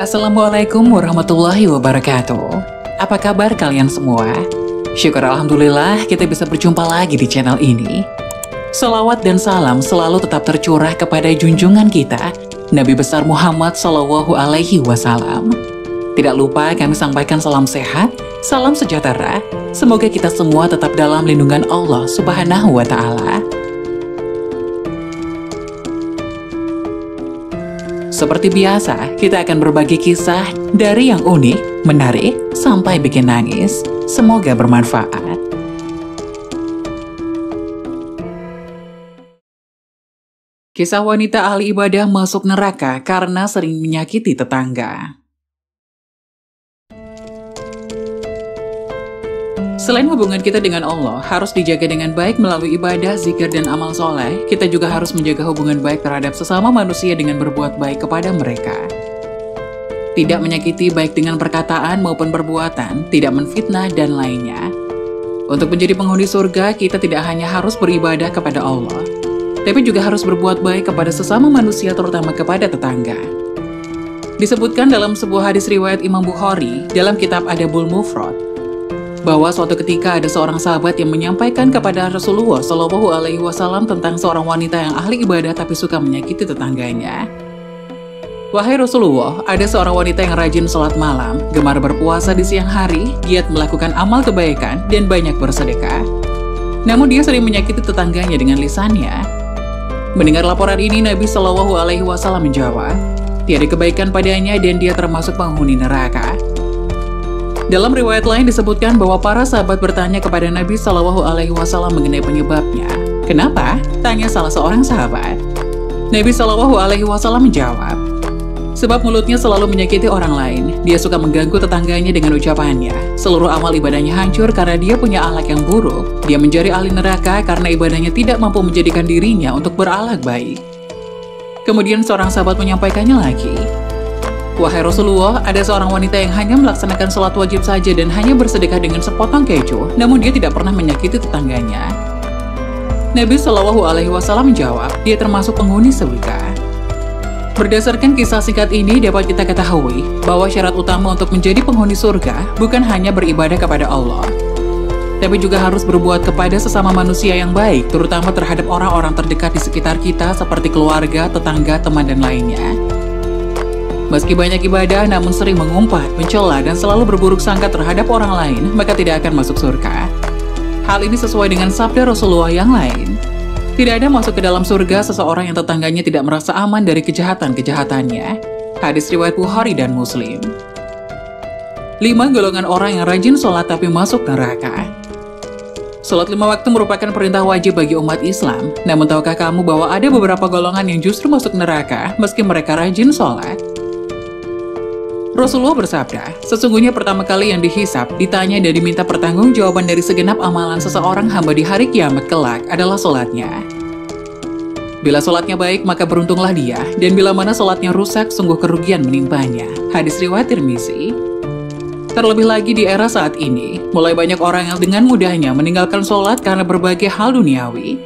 Assalamualaikum warahmatullahi wabarakatuh. Apa kabar kalian semua? Syukur alhamdulillah kita bisa berjumpa lagi di channel ini. Salawat dan salam selalu tetap tercurah kepada junjungan kita, Nabi besar Muhammad Shallallahu Alaihi Wasallam. Tidak lupa kami sampaikan salam sehat, salam sejahtera. Semoga kita semua tetap dalam lindungan Allah Subhanahu wa Ta'ala. Seperti biasa, kita akan berbagi kisah dari yang unik, menarik, sampai bikin nangis. Semoga bermanfaat. Kisah wanita ahli ibadah masuk neraka karena sering menyakiti tetangga. Selain hubungan kita dengan Allah harus dijaga dengan baik melalui ibadah, zikir, dan amal soleh, kita juga harus menjaga hubungan baik terhadap sesama manusia dengan berbuat baik kepada mereka. Tidak menyakiti baik dengan perkataan maupun perbuatan, tidak menfitnah, dan lainnya. Untuk menjadi penghuni surga, kita tidak hanya harus beribadah kepada Allah, tapi juga harus berbuat baik kepada sesama manusia, terutama kepada tetangga. Disebutkan dalam sebuah hadis riwayat Imam Bukhari dalam kitab Adabul Mufrad, bahwa suatu ketika ada seorang sahabat yang menyampaikan kepada Rasulullah Shallallahu Alaihi Wasallam tentang seorang wanita yang ahli ibadah tapi suka menyakiti tetangganya. Wahai Rasulullah, ada seorang wanita yang rajin sholat malam, gemar berpuasa di siang hari, giat melakukan amal kebaikan, dan banyak bersedekah. Namun dia sering menyakiti tetangganya dengan lisannya. Mendengar laporan ini, Nabi Shallallahu Alaihi Wasallam menjawab, tiada kebaikan padanya dan dia termasuk penghuni neraka. Dalam riwayat lain disebutkan bahwa para sahabat bertanya kepada Nabi Shallallahu Alaihi Wasallam mengenai penyebabnya. Kenapa? Tanya salah seorang sahabat. Nabi Shallallahu Alaihi Wasallam menjawab, sebab mulutnya selalu menyakiti orang lain. Dia suka mengganggu tetangganya dengan ucapannya. Seluruh amal ibadahnya hancur karena dia punya akhlak yang buruk. Dia menjadi ahli neraka karena ibadahnya tidak mampu menjadikan dirinya untuk berakhlak baik. Kemudian seorang sahabat menyampaikannya lagi, wahai Rasulullah, ada seorang wanita yang hanya melaksanakan sholat wajib saja dan hanya bersedekah dengan sepotong keju, namun dia tidak pernah menyakiti tetangganya. Nabi Shallallahu Alaihi Wasallam menjawab, dia termasuk penghuni surga. Berdasarkan kisah singkat ini dapat kita ketahui bahwa syarat utama untuk menjadi penghuni surga bukan hanya beribadah kepada Allah, tapi juga harus berbuat kepada sesama manusia yang baik, terutama terhadap orang-orang terdekat di sekitar kita seperti keluarga, tetangga, teman, dan lainnya. Meski banyak ibadah namun sering mengumpat, mencela, dan selalu berburuk sangka terhadap orang lain, maka tidak akan masuk surga. Hal ini sesuai dengan sabda Rasulullah yang lain. Tidak ada masuk ke dalam surga seseorang yang tetangganya tidak merasa aman dari kejahatan-kejahatannya. Hadis riwayat Bukhari dan Muslim. 5 golongan orang yang rajin sholat tapi masuk neraka. Sholat 5 waktu merupakan perintah wajib bagi umat Islam. Namun tahukah kamu bahwa ada beberapa golongan yang justru masuk neraka meski mereka rajin sholat? Rasulullah bersabda, sesungguhnya pertama kali yang dihisab, ditanya dan diminta pertanggungjawaban dari segenap amalan seseorang hamba di hari kiamat kelak adalah sholatnya. Bila sholatnya baik, maka beruntunglah dia, dan bila mana sholatnya rusak, sungguh kerugian menimpanya. Hadis riwayat Tirmizi. Terlebih lagi di era saat ini, mulai banyak orang yang dengan mudahnya meninggalkan sholat karena berbagai hal duniawi.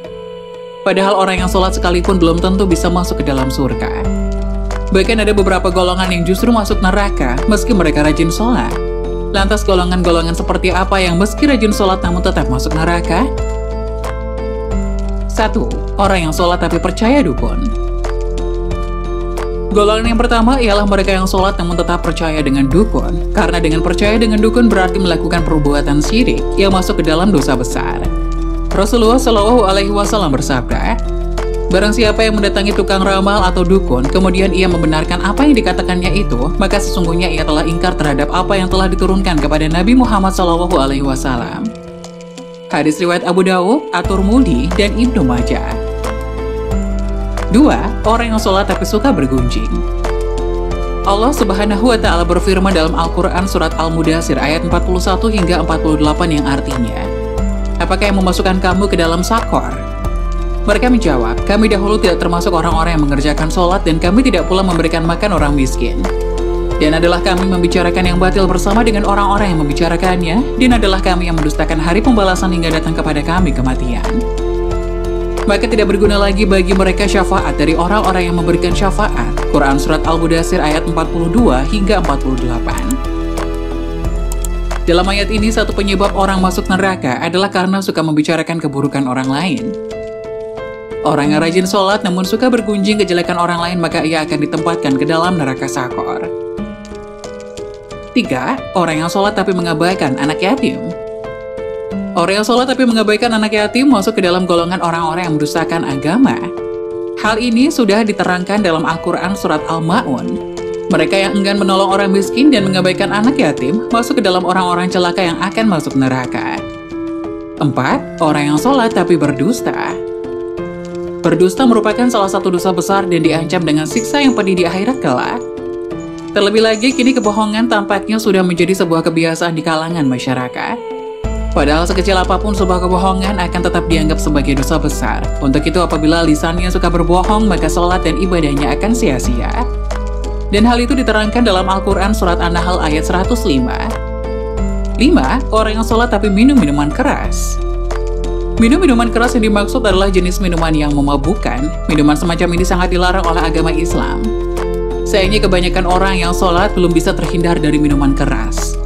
Padahal orang yang sholat sekalipun belum tentu bisa masuk ke dalam surga. Bahkan ada beberapa golongan yang justru masuk neraka meski mereka rajin sholat. Lantas golongan-golongan seperti apa yang meski rajin sholat namun tetap masuk neraka? 1. Orang yang sholat tapi percaya dukun. Golongan yang pertama ialah mereka yang sholat namun tetap percaya dengan dukun. Karena dengan percaya dengan dukun berarti melakukan perbuatan syirik yang masuk ke dalam dosa besar. Rasulullah Shallallahu Alaihi Wasallam bersabda, barang siapa yang mendatangi tukang ramal atau dukun, kemudian ia membenarkan apa yang dikatakannya itu, maka sesungguhnya ia telah ingkar terhadap apa yang telah diturunkan kepada Nabi Muhammad SAW. Hadis riwayat Abu Dawud, At-Tirmidzi, dan Ibnu Majah. 2. Orang yang sholat tapi suka bergunjing. Allah Subhanahu wa Ta'ala berfirman dalam Al-Quran surat Al-Mudathir ayat 41 hingga 48 yang artinya, apakah yang memasukkan kamu ke dalam sakor? Mereka menjawab, kami dahulu tidak termasuk orang-orang yang mengerjakan sholat dan kami tidak pula memberikan makan orang miskin. Dan adalah kami membicarakan yang batil bersama dengan orang-orang yang membicarakannya, dan adalah kami yang mendustakan hari pembalasan hingga datang kepada kami kematian. maka tidak berguna lagi bagi mereka syafaat dari orang-orang yang memberikan syafaat. Quran Surat Al-Mudathir ayat 42 hingga 48. Dalam ayat ini, satu penyebab orang masuk neraka adalah karena suka membicarakan keburukan orang lain. Orang yang rajin sholat namun suka bergunjing kejelekan orang lain, maka ia akan ditempatkan ke dalam neraka sakor. 3. Orang yang sholat tapi mengabaikan anak yatim. Orang yang sholat tapi mengabaikan anak yatim masuk ke dalam golongan orang-orang yang mendustakan agama. Hal ini sudah diterangkan dalam Al-Quran Surat Al-Ma'un. Mereka yang enggan menolong orang miskin dan mengabaikan anak yatim masuk ke dalam orang-orang celaka yang akan masuk neraka. 4. Orang yang sholat tapi berdusta. Berdusta merupakan salah satu dosa besar dan diancam dengan siksa yang pedih di akhirat kelak. Terlebih lagi, kini kebohongan tampaknya sudah menjadi sebuah kebiasaan di kalangan masyarakat. Padahal sekecil apapun sebuah kebohongan akan tetap dianggap sebagai dosa besar. Untuk itu, apabila lisannya suka berbohong, maka sholat dan ibadahnya akan sia-sia. Dan hal itu diterangkan dalam Al-Quran Surat An-Nahl ayat 105. 5. Orang yang sholat tapi minum minuman keras. Minum minuman keras yang dimaksud adalah jenis minuman yang memabukkan. Minuman semacam ini sangat dilarang oleh agama Islam. Sayangnya kebanyakan orang yang sholat belum bisa terhindar dari minuman keras.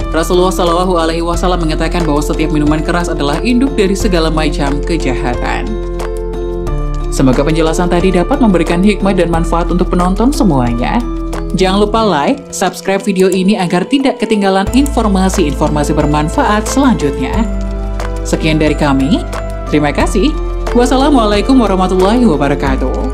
Rasulullah SAW mengatakan bahwa setiap minuman keras adalah induk dari segala macam kejahatan. Semoga penjelasan tadi dapat memberikan hikmah dan manfaat untuk penonton semuanya. Jangan lupa like, subscribe video ini agar tidak ketinggalan informasi-informasi bermanfaat selanjutnya. Sekian dari kami, terima kasih. Wassalamualaikum warahmatullahi wabarakatuh.